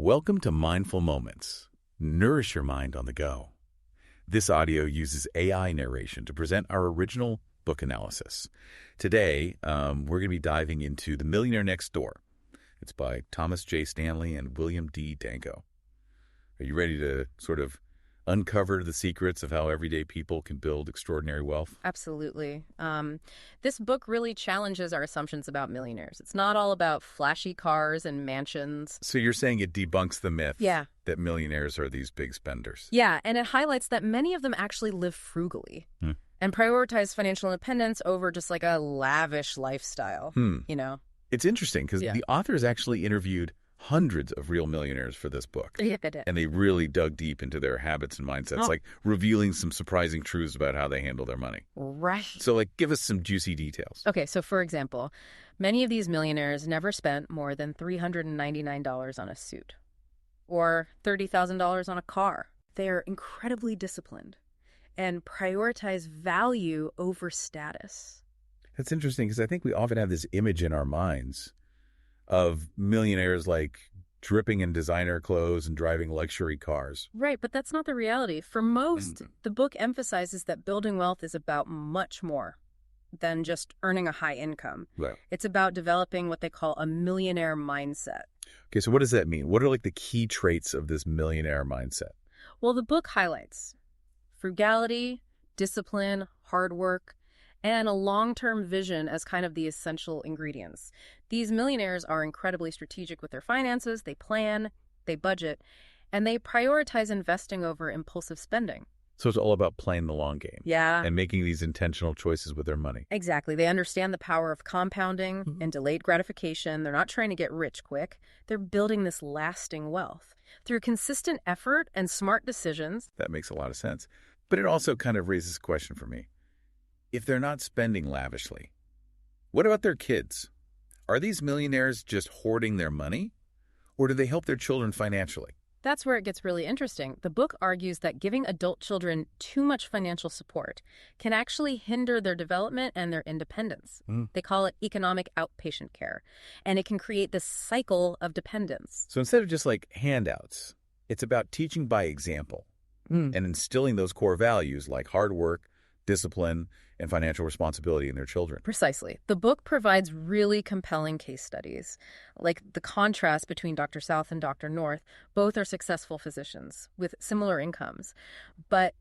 Welcome to Mindful Moments. Nourish your mind on the go. This audio uses AI narration to present our original book analysis. Today, we're going to be diving into The Millionaire Next Door. It's by Thomas J. Stanley and William D. Danko. Are you ready to sort of uncover the secrets of how everyday people can build extraordinary wealth? Absolutely. This book really challenges our assumptions about millionaires. It's not all about flashy cars and mansions. So you're saying it debunks the myth that millionaires are these big spenders? Yeah, and it highlights that many of them actually live frugally and prioritize financial independence over just like a lavish lifestyle, you know? It's interesting because the authors actually interviewed hundreds of real millionaires for this book. Yeah, they did. And they really dug deep into their habits and mindsets, like revealing some surprising truths about how they handle their money. Right. So, give us some juicy details. Okay, so for example, many of these millionaires never spent more than $399 on a suit or $30,000 on a car. They're incredibly disciplined and prioritize value over status. That's interesting because I think we often have this image in our minds of millionaires like dripping in designer clothes and driving luxury cars. Right, but that's not the reality. For most, the book emphasizes that building wealth is about much more than just earning a high income. Right. It's about developing what they call a millionaire mindset. Okay, so what does that mean? What are the key traits of this millionaire mindset? Well, the book highlights frugality, discipline, hard work, and a long-term vision as kind of the essential ingredients. These millionaires are incredibly strategic with their finances. They plan, they budget, and they prioritize investing over impulsive spending. So it's all about playing the long game. Yeah. And making these intentional choices with their money. Exactly. They understand the power of compounding and delayed gratification. They're not trying to get rich quick. They're building this lasting wealth through consistent effort and smart decisions. That makes a lot of sense. But it also kind of raises a question for me. If they're not spending lavishly, what about their kids? Are these millionaires just hoarding their money? Or do they help their children financially? That's where it gets really interesting. The book argues that giving adult children too much financial support can actually hinder their development and their independence. They call it economic outpatient care, and it can create this cycle of dependence. So instead of just handouts, it's about teaching by example and instilling those core values like hard work, discipline, and financial responsibility in their children. Precisely. The book provides really compelling case studies, like the contrast between Dr. South and Dr. North. Both are successful physicians with similar incomes, but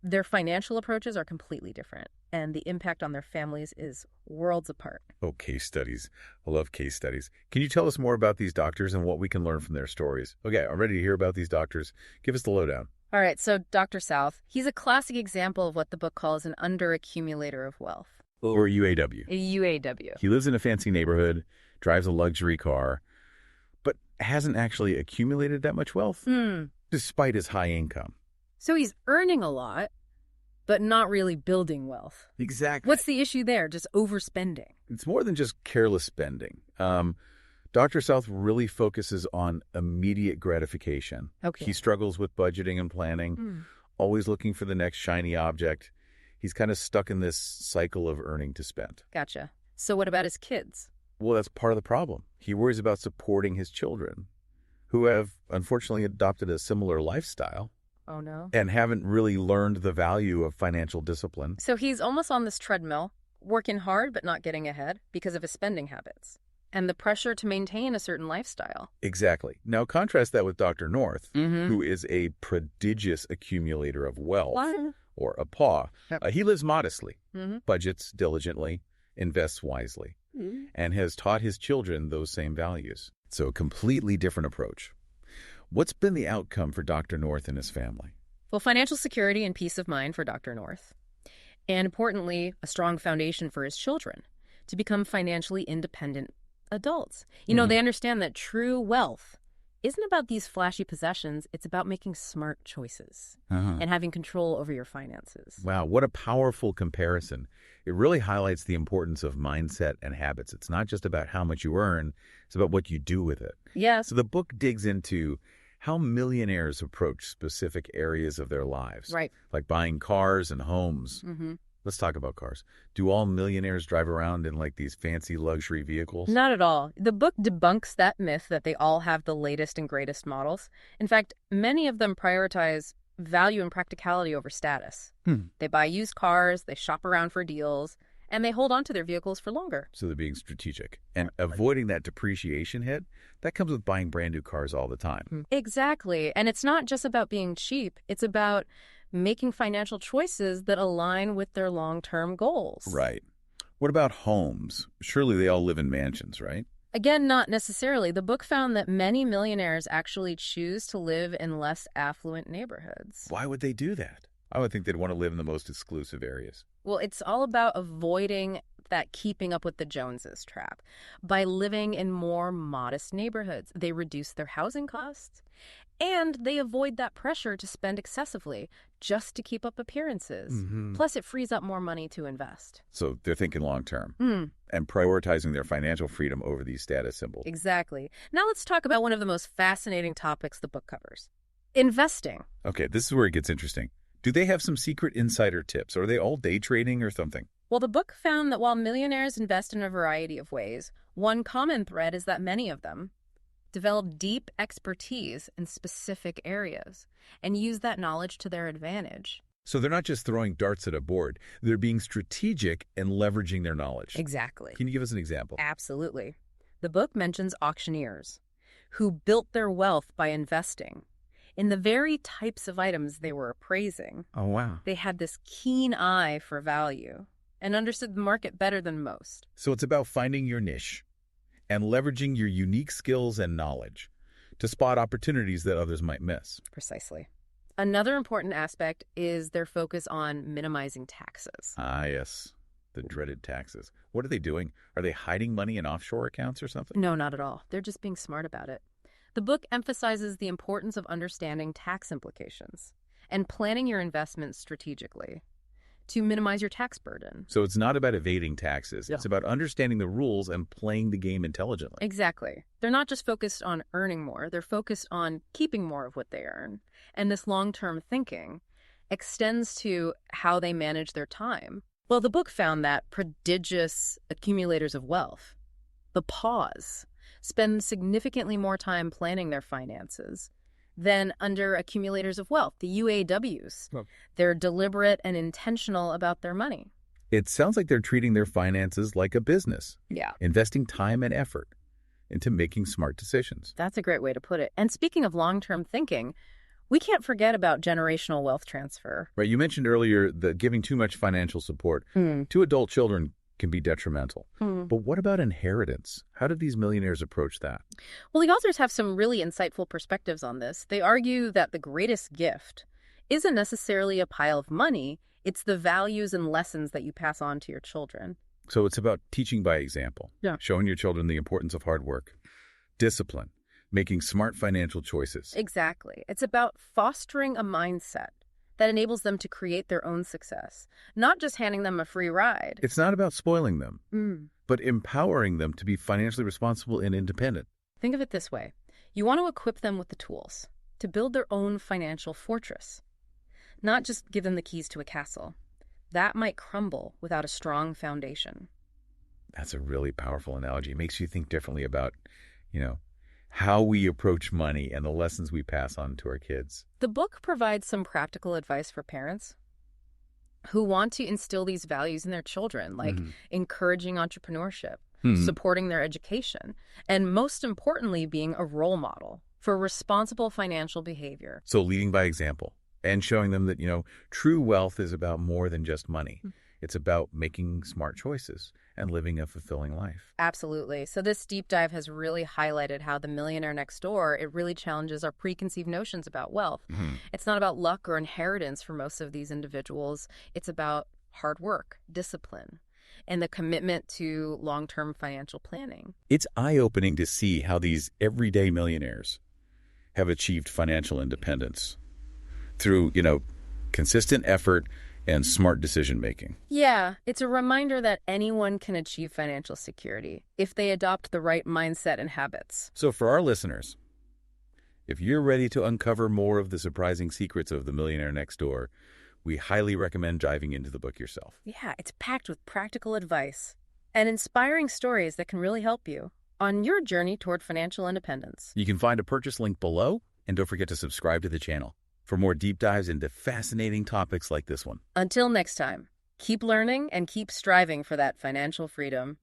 their financial approaches are completely different, and the impact on their families is worlds apart. Oh, case studies. I love case studies. Can you tell us more about these doctors and what we can learn from their stories? Okay, I'm ready to hear about these doctors. Give us the lowdown. All right, so Dr. South, he's a classic example of what the book calls an under-accumulator of wealth. Or UAW. A UAW. He lives in a fancy neighborhood, drives a luxury car, but hasn't actually accumulated that much wealth, despite his high income. So he's earning a lot, but not really building wealth. Exactly. What's the issue there? Just overspending. It's more than just careless spending. Dr. South really focuses on immediate gratification. Okay. He struggles with budgeting and planning, always looking for the next shiny object. He's kind of stuck in this cycle of earning to spend. Gotcha. So what about his kids? Well, that's part of the problem. He worries about supporting his children, who have unfortunately adopted a similar lifestyle. Oh, no. And haven't really learned the value of financial discipline. So he's almost on this treadmill, working hard but not getting ahead because of his spending habits and the pressure to maintain a certain lifestyle. Exactly. Now contrast that with Dr. North, who is a prodigious accumulator of wealth, or a paw. He lives modestly, budgets diligently, invests wisely, and has taught his children those same values. So a completely different approach. What's been the outcome for Dr. North and his family? Well, financial security and peace of mind for Dr. North. And importantly, a strong foundation for his children to become financially independent adults. You know, they understand that true wealth isn't about these flashy possessions. It's about making smart choices and having control over your finances. Wow, what a powerful comparison. It really highlights the importance of mindset and habits. It's not just about how much you earn, it's about what you do with it. Yes. So the book digs into how millionaires approach specific areas of their lives. Right. Like buying cars and homes. Let's talk about cars. Do all millionaires drive around in like these fancy luxury vehicles? Not at all. The book debunks that myth that they all have the latest and greatest models. In fact, many of them prioritize value and practicality over status. They buy used cars, they shop around for deals, and they hold on to their vehicles for longer. So they're being strategic. And avoiding that depreciation hit, that comes with buying brand new cars all the time. Exactly. And it's not just about being cheap. It's about making financial choices that align with their long-term goals. Right. What about homes? Surely they all live in mansions, right? Again, not necessarily. The book found that many millionaires actually choose to live in less affluent neighborhoods. Why would they do that? I would think they'd want to live in the most exclusive areas. Well, it's all about avoiding that keeping up with the Joneses trap. By living in more modest neighborhoods, they reduce their housing costs, and they avoid that pressure to spend excessively just to keep up appearances. Plus, it frees up more money to invest. So they're thinking long term and prioritizing their financial freedom over these status symbols. Exactly. Now let's talk about one of the most fascinating topics the book covers: investing. Okay, this is where it gets interesting. Do they have some secret insider tips? Or are they all day trading or something? Well, the book found that while millionaires invest in a variety of ways, one common thread is that many of them develop deep expertise in specific areas and use that knowledge to their advantage. So they're not just throwing darts at a board. They're being strategic and leveraging their knowledge. Exactly. Can you give us an example? Absolutely. The book mentions auctioneers who built their wealth by investing in the very types of items they were appraising. Oh, wow. They had this keen eye for value and understood the market better than most. So it's about finding your niche and leveraging your unique skills and knowledge to spot opportunities that others might miss. Precisely. Another important aspect is their focus on minimizing taxes. Ah, yes. The dreaded taxes. What are they doing? Are they hiding money in offshore accounts or something? No, not at all. They're just being smart about it. The book emphasizes the importance of understanding tax implications and planning your investments strategically to minimize your tax burden. So it's not about evading taxes. Yeah. It's about understanding the rules and playing the game intelligently. Exactly. They're not just focused on earning more. They're focused on keeping more of what they earn. And this long-term thinking extends to how they manage their time. Well, the book found that prodigious accumulators of wealth, the PAWs, spend significantly more time planning their finances than under accumulators of wealth, the UAWs. Oh. They're deliberate and intentional about their money. It sounds like they're treating their finances like a business, Yeah. investing time and effort into making smart decisions. That's a great way to put it. And speaking of long-term thinking, we can't forget about generational wealth transfer. Right, you mentioned earlier that giving too much financial support to adult children can be detrimental. But what about inheritance? How did these millionaires approach that? Well, the authors have some really insightful perspectives on this. They argue that the greatest gift isn't necessarily a pile of money. It's the values and lessons that you pass on to your children. So it's about teaching by example, showing your children the importance of hard work, discipline, making smart financial choices. Exactly. It's about fostering a mindset that enables them to create their own success, not just handing them a free ride. It's not about spoiling them, but empowering them to be financially responsible and independent. Think of it this way. You want to equip them with the tools to build their own financial fortress, not just give them the keys to a castle. That might crumble without a strong foundation. That's a really powerful analogy. It makes you think differently about, how we approach money and the lessons we pass on to our kids. The book provides some practical advice for parents who want to instill these values in their children, like encouraging entrepreneurship, supporting their education, and most importantly, being a role model for responsible financial behavior. So leading by example and showing them that, true wealth is about more than just money. It's about making smart choices and living a fulfilling life. Absolutely. So this deep dive has really highlighted how the Millionaire Next Door, it really challenges our preconceived notions about wealth. It's not about luck or inheritance for most of these individuals. It's about hard work, discipline, and the commitment to long-term financial planning. It's eye-opening to see how these everyday millionaires have achieved financial independence through, consistent effort and smart decision-making. Yeah, it's a reminder that anyone can achieve financial security if they adopt the right mindset and habits. So for our listeners, if you're ready to uncover more of the surprising secrets of the Millionaire Next Door, We highly recommend diving into the book yourself. Yeah, it's packed with practical advice and inspiring stories that can really help you on your journey toward financial independence. You can find a purchase link below, and don't forget to subscribe to the channel for more deep dives into fascinating topics like this one. Until next time, keep learning and keep striving for that financial freedom.